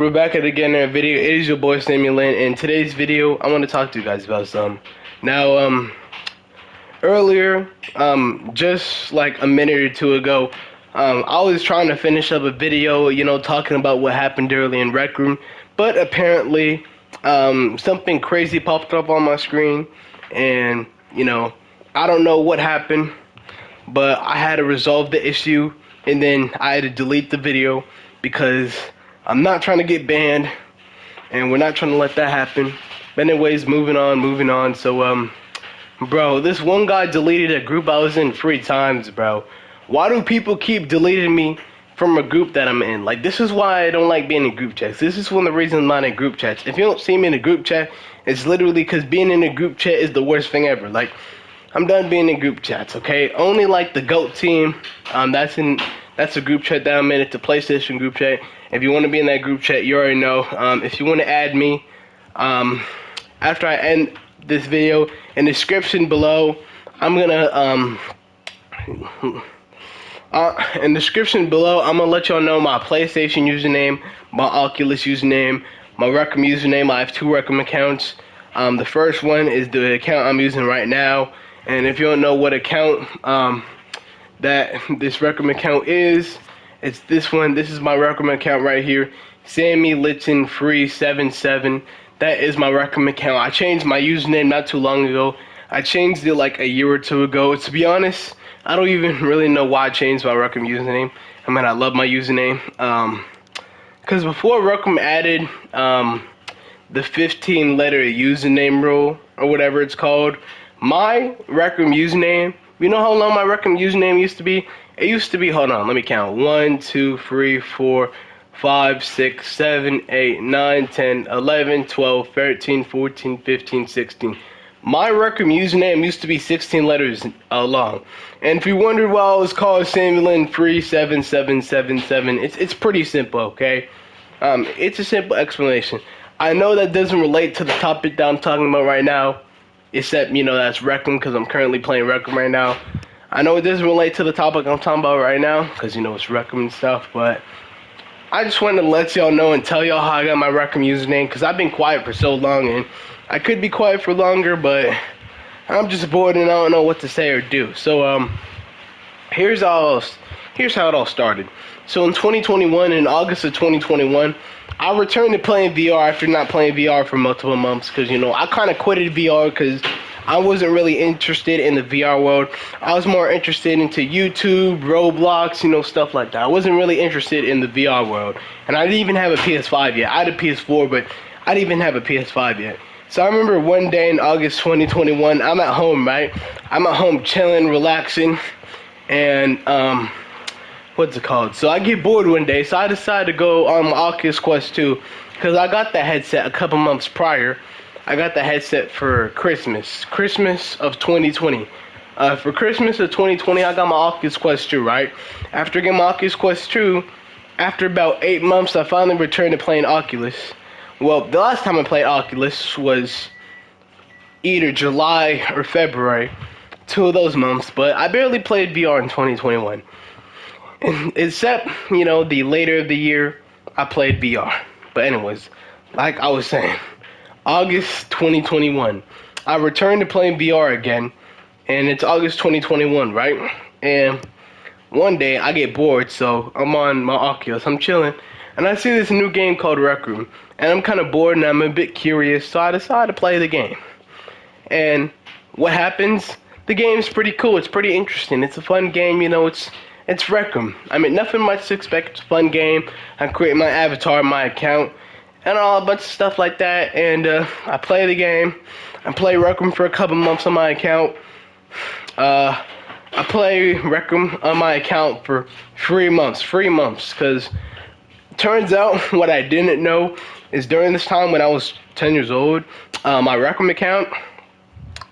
We're back at again in a video. It is your boy Sammylitten, and today's video I want to talk to you guys about some. Now, earlier, just like a minute or two ago, I was trying to finish up a video, talking about what happened early in Rec Room, but apparently, something crazy popped up on my screen, and I don't know what happened, but I had to resolve the issue, and then I had to delete the video because I'm not trying to get banned, and we're not trying to let that happen. But anyways, moving on. So, bro, this one guy deleted a group I was in 3 times, bro. Why do people keep deleting me from a group that I'm in? Like, this is why I don't like being in group chats. This is one of the reasons I'm not in group chats. If you don't see me in a group chat, it's literally because being in a group chat is the worst thing ever. Like, I'm done being in group chats, okay? Only like the GOAT team, that's a group chat that I'm in. It's a PlayStation group chat. If you want to be in that group chat, you already know. If you want to add me, after I end this video, in the description below, I'm gonna in the description below, I'm gonna let y'all know my PlayStation username, my Oculus username, my Rec Room username. I have 2 Rec Room accounts. The first one is the account I'm using right now, and if you don't know what account that this Rec Room account is, it's this one. This is my Rec Room account right here, Sammylitten2 That is my Rec Room account. I changed my username not too long ago. I changed it like a year or 2 ago. To be honest, I don't even really know why I changed my Rec Room username. I mean, I love my username. Because before Rec Room added the 15-letter username rule, or whatever it's called, my Rec Room username, you know how long my Rec Room username used to be? It used to be, hold on, let me count. 1, 2, 3, 4, 5, 6, 7, 8, 9, 10, 11, 12, 13, 14, 15, 16. My Rec Room username used to be 16 letters long. And if you wondered why I was called Sammylitten37777, it's pretty simple, okay? It's a simple explanation. I know that doesn't relate to the topic that I'm talking about right now, except, that's Rec Room, because I'm currently playing Rec Room right now. I know it doesn't relate to the topic I'm talking about right now, because, it's Rec Room and stuff, but I just wanted to let y'all know and tell y'all how I got my Rec Room username, because I've been quiet for so long, and I could be quiet for longer, but I'm just bored and I don't know what to say or do. So, here's how it all started. So in 2021, in August of 2021, I returned to playing VR after not playing VR for multiple months, because, I kind of quitted VR because I wasn't really interested in the VR world. I was more interested into YouTube, Roblox, stuff like that. I wasn't really interested in the VR world. And I didn't even have a PS5 yet. I had a PS4, but I didn't even have a PS5 yet. So I remember one day in August 2021, I'm at home, right? I'm at home chilling, relaxing, and, what's it called? So I get bored one day, so I decided to go on my Oculus Quest 2, because I got the headset a couple months prior. I got the headset for Christmas of 2020. For Christmas of 2020, I got my Oculus Quest 2, right? After getting my Oculus Quest 2, after about 8 months, I finally returned to playing Oculus. Well, the last time I played Oculus was either July or February, 2 of those months, but I barely played VR in 2021. Except, the later of the year, I played VR. But anyways, like I was saying, August 2021, I returned to playing VR again, and it's August 2021, right? And one day, I get bored, so I'm on my Oculus, I'm chilling, and I see this new game called Rec Room, and I'm kind of bored, and I'm a bit curious, so I decide to play the game. And what happens? The game's pretty cool, it's pretty interesting, it's a fun game, it's Rec Room. I mean, nothing much to expect, it's a fun game. I create my avatar, my account, and a bunch of stuff like that, and I play the game. I play Rec Room for a couple months on my account. I play Rec Room on my account for 3 months, because turns out what I didn't know is during this time when I was 10 years old, my Rec Room account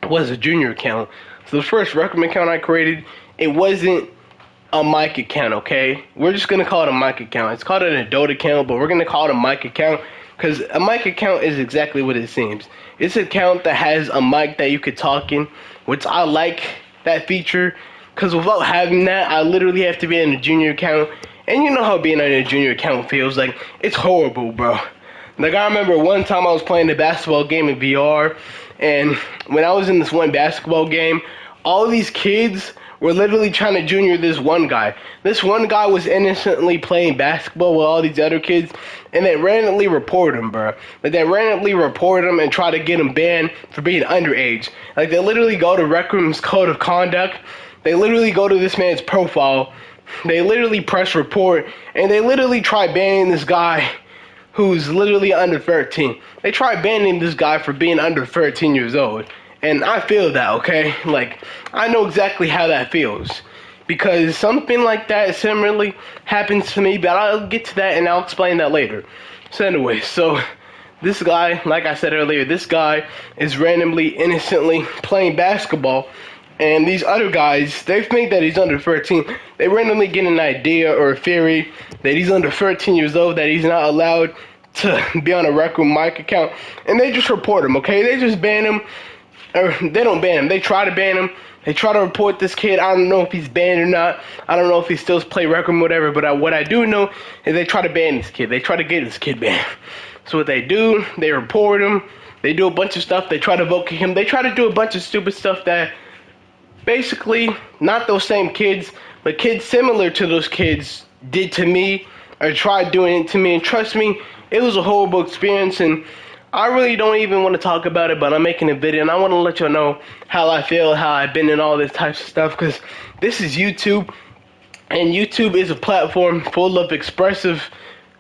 was a junior account. So the first Rec Room account I created, it wasn't a mic account, okay? We're just going to call it a mic account. It's called an adult account, but we're going to call it a mic account, because a mic account is exactly what it seems. It's an account that has a mic that you could talk in, which I like that feature, because without having that, I literally have to be in a junior account, And you know how being on a junior account feels. Like, it's horrible, bro. Like, I remember one time I was playing a basketball game in VR, and when I was in this one basketball game, all these kids were literally trying to junior this one guy. This one guy was innocently playing basketball with all these other kids, and they randomly report him, bro. Like, they randomly report him and try to get him banned for being underage. Like, they literally go to Rec Room's code of conduct. They literally go to this man's profile. They literally press report, and they literally try banning this guy who's literally under 13. They try banning this guy for being under 13 years old. And I feel that, okay? Like, I know exactly how that feels. Because something like that similarly happens to me, but I'll get to that and I'll explain that later. So anyway, so this guy, like I said earlier, this guy is randomly, innocently playing basketball. And these other guys, they think that he's under 13. They randomly get an idea or a theory that he's under 13 years old, that he's not allowed to be on a Rec Room mic account. And they just report him, okay? They just ban him. Or they don't ban him. They try to ban him. They try to report this kid. I don't know if he's banned or not. I don't know if he still plays Rec Room or whatever. But what I do know is they try to ban this kid. They try to get this kid banned. So what they do, they report him. They do a bunch of stuff. They try to vote him. They try to do a bunch of stupid stuff that basically not those same kids, but kids similar to those kids did to me or tried doing it to me. And trust me, it was a horrible experience. And I really don't even want to talk about it, but I'm making a video, and I want to let you know how I feel, how I've been in all this types of stuff, because this is YouTube, and YouTube is a platform full of expressive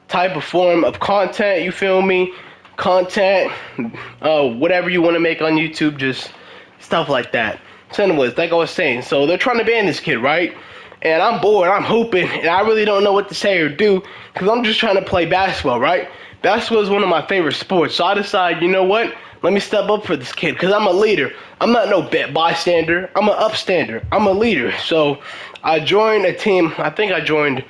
type of form of content, you feel me? Content, whatever you want to make on YouTube, just stuff like that. So anyways, like I was saying, so they're trying to ban this kid, right? And I'm bored, I'm hooping, and I really don't know what to say or do, because I'm just trying to play basketball, right? Basketball is one of my favorite sports, so I decide, you know what? Let me step up for this kid, because I'm a leader. I'm not no bystander. I'm an upstander. I'm a leader. So I joined a team. I think I joined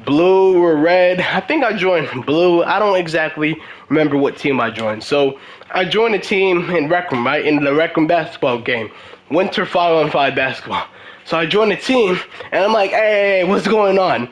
blue or red. I think I joined blue. I don't exactly remember what team I joined. So I joined a team in Rec Room, right? In the Rec Room basketball game. Winter 5-on-5 basketball. So I joined a team, and I'm like, hey, what's going on?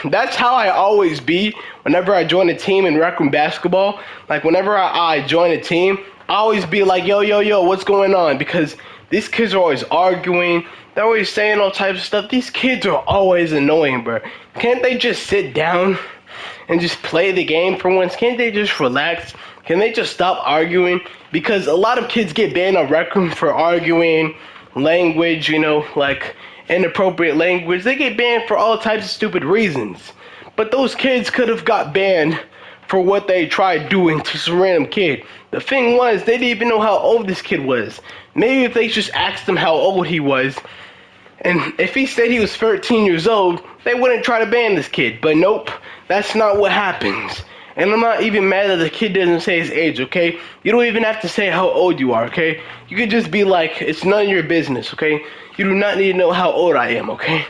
That's how I always be whenever I join a team in Rec Room basketball. Like, whenever I join a team, I always be like, yo, what's going on? Because these kids are always arguing. They're always saying all types of stuff. These kids are always annoying, bro. Can't they just sit down and just play the game for once? Can't they just relax? Can they just stop arguing? Because a lot of kids get banned on Rec Room for arguing, language, you know, like inappropriate language. They get banned for all types of stupid reasons. But those kids could have got banned for what they tried doing to some random kid. The thing was, they didn't even know how old this kid was. Maybe if they just asked him how old he was, and if he said he was 13 years old, they wouldn't try to ban this kid. But nope, that's not what happens. And I'm not even mad that the kid doesn't say his age, okay? You don't even have to say how old you are, okay? You could just be like, it's none of your business, okay? You do not need to know how old I am, okay?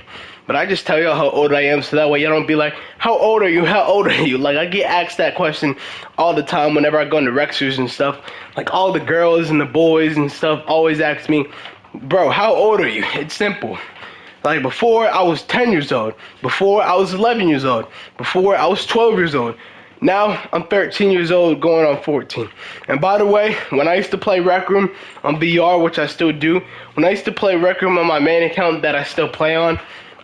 But I just tell y'all how old I am, so that way y'all don't be like, how old are you? How old are you? Like, I get asked that question all the time whenever I go into Rexers and stuff. Like, all the girls and the boys and stuff always ask me, bro, how old are you? It's simple. Like, before I was 10 years old. Before I was 11 years old. Before I was 12 years old. Now, I'm 13 years old, going on 14. And by the way, when I used to play Rec Room on VR, which I still do, when I used to play Rec Room on my main account that I still play on,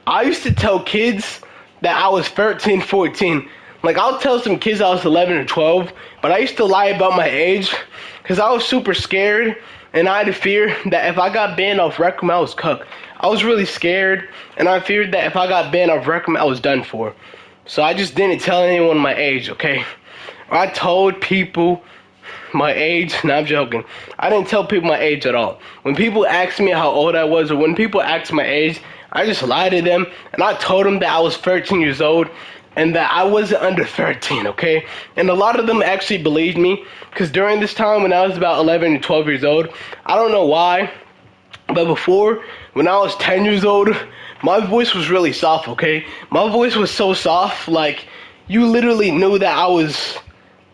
I used to tell kids that I was 13, 14. Like, I'll tell some kids I was 11 or 12, but I used to lie about my age because I was super scared, and I had a fear that if I got banned off Rec Room, I was cooked. I was really scared, and I feared that if I got banned off Rec Room, I was done for. So I just didn't tell anyone my age, okay? I told people my age. No, I'm joking. I didn't tell people my age at all. When people asked me how old I was, or when people asked my age, I just lied to them, and I told them that I was 13 years old and that I wasn't under 13, okay? And a lot of them actually believed me, because during this time when I was about 11 or 12 years old, I don't know why, but before, when I was 10 years old, my voice was really soft, okay? My voice was so soft, like, you literally knew that I was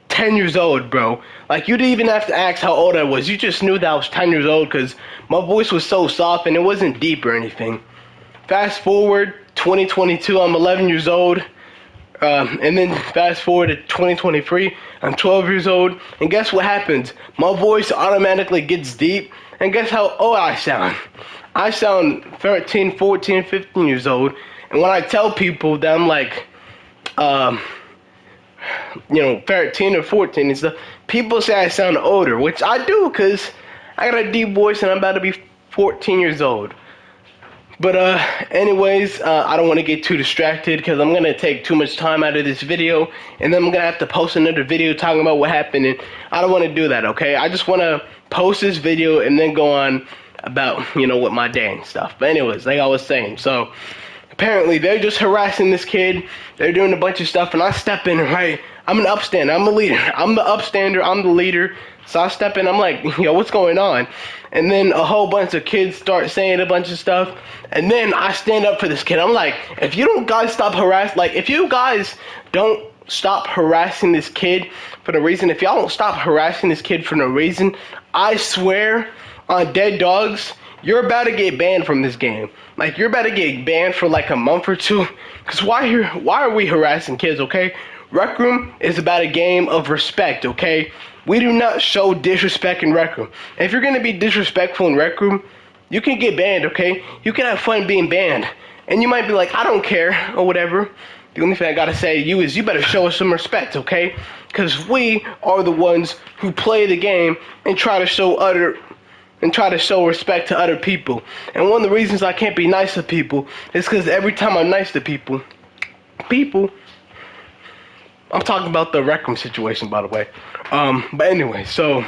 10 years old, bro. Like, you didn't even have to ask how old I was. You just knew that I was 10 years old because my voice was so soft and it wasn't deep or anything. Fast forward, 2022, I'm 11 years old. And then fast forward to 2023, I'm 12 years old, and guess what happens? My voice automatically gets deep, and guess how old I sound? I sound 13, 14, 15 years old, and when I tell people that I'm like, 13 or 14 and stuff, people say I sound older, which I do, because I got a deep voice, and I'm about to be 14 years old. But anyways, I don't want to get too distracted because I'm going to take too much time out of this video, and then I'm going to have to post another video talking about what happened, and I don't want to do that, okay? I just want to post this video and then go on about, with my day and stuff. But anyways, like I was saying, so apparently they're just harassing this kid. They're doing a bunch of stuff, and I step in, right? I'm an upstander. I'm a leader. I'm the upstander. I'm the leader. So I step in. I'm like, what's going on? And then a whole bunch of kids start saying a bunch of stuff. And then I stand up for this kid. I'm like, if you don't guys stop harassing, if you guys don't stop harassing this kid for no reason, if y'all don't stop harassing this kid for no reason, I swear on dead dogs, you're about to get banned from this game. You're about to get banned for a month or two. Because why are we harassing kids, okay? Rec Room is about a game of respect, okay? We do not show disrespect in Rec Room. If you're going to be disrespectful in Rec Room, you can get banned, okay? You can have fun being banned. And you might be like, I don't care, or whatever. The only thing I gotta say to you is you better show us some respect, okay? Because we are the ones who play the game and try to show respect to other people. And one of the reasons I can't be nice to people is because every time I'm nice to people, I'm talking about the Rec Room situation, by the way. But anyway, so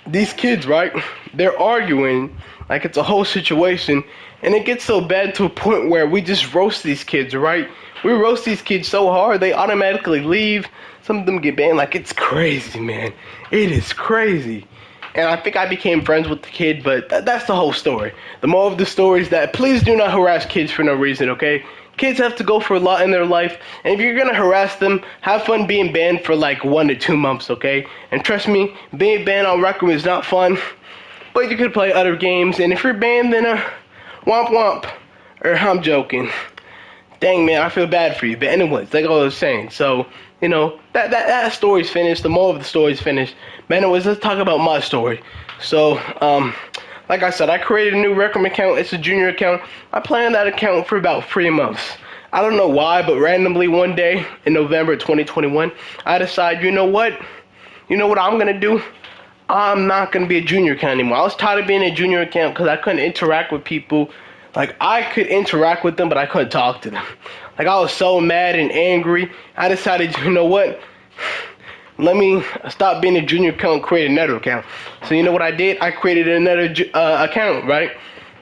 these kids, right? They're arguing like it's a whole situation, and it gets so bad to a point where we just roast these kids, right? We roast these kids so hard they automatically leave. Some of them get banned. It's crazy, man. It is crazy. And I think I became friends with the kid, but that's the whole story. The moral of the story is that please do not harass kids for no reason, okay? Kids have to go for a lot in their life, and if you're gonna harass them, have fun being banned for 1 to 2 months, okay? And trust me, being banned on Rec Room is not fun, but you could play other games, and if you're banned, then womp womp. Or I'm joking. Dang, man, I feel bad for you. But anyways, like I was saying, so, that story's finished. The moral of the story's finished. But anyways, let's talk about my story. So, like I said, I created a new Rec Room account. It's a junior account. I play on that account for about 3 months. I don't know why, but randomly one day in November 2021, I decided, you know what I'm going to do? I'm not going to be a junior account anymore. I was tired of being a junior account because I couldn't interact with people. I could interact with them, but I couldn't talk to them. I was so mad and angry. I decided, you know what? Let me stop being a junior account and create another account. So you know what I did? I created another account, right?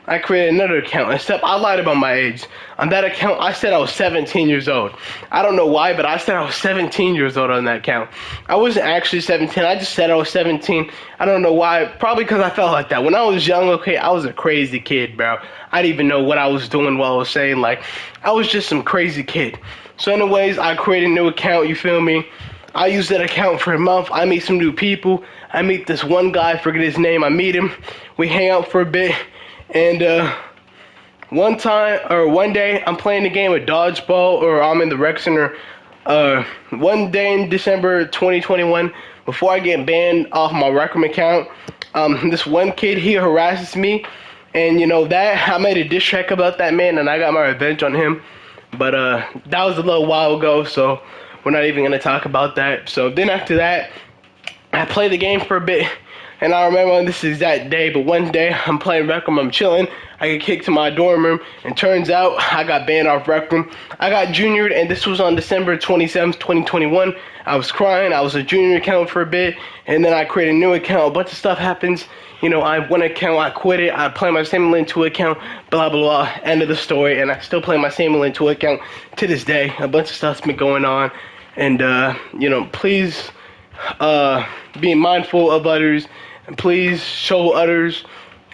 I created another account, except I lied about my age. On that account, I said I was 17 years old. I don't know why, but I said I was 17 years old on that account. I wasn't actually 17. I just said I was 17. I don't know why. Probably because I felt like that. When I was young, okay, I was a crazy kid, bro. I didn't even know what I was doing while I was saying. I was just some crazy kid. So anyways, I created a new account, you feel me? I used that account for a month. I meet some new people. I meet this one guy, forget his name. I meet him. We hang out for a bit. And one day, I'm playing the game of dodgeball, or I'm in the rec center. One day in December 2021, before I get banned off my Rec Room account, this one kid, he harasses me. And that I made a diss track about that man, and I got my revenge on him. But that was a little while ago, so we're not even gonna talk about that. So then after that, I played the game for a bit. And I remember on this exact day, but one day I'm playing Rec Room, I'm chilling. I get kicked to my dorm room, and turns out I got banned off Rec Room. I got juniored, and this was on December 27th, 2021. I was crying. I was a junior account for a bit, and then I created a new account. A bunch of stuff happens. I have one account, I quit it. I play my Sammylitten2 account, blah, blah, blah. End of the story, and I still play my Sammylitten2 account to this day. A bunch of stuff's been going on, and, please be mindful of others. And please show others,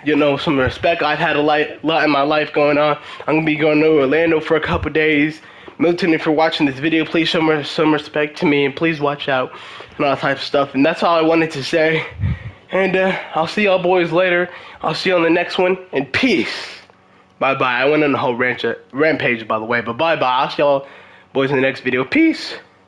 some respect. I've had a lot in my life going on. I'm going to be going to Orlando for a couple days. Milton, if you're watching this video, please show some respect to me. And please watch out and all that type of stuff. And that's all I wanted to say. And I'll see y'all boys later. I'll see you on the next one. And peace. Bye-bye. I went on the whole rampage, by the way. But bye-bye. I'll see y'all Boys in the next video. Peace.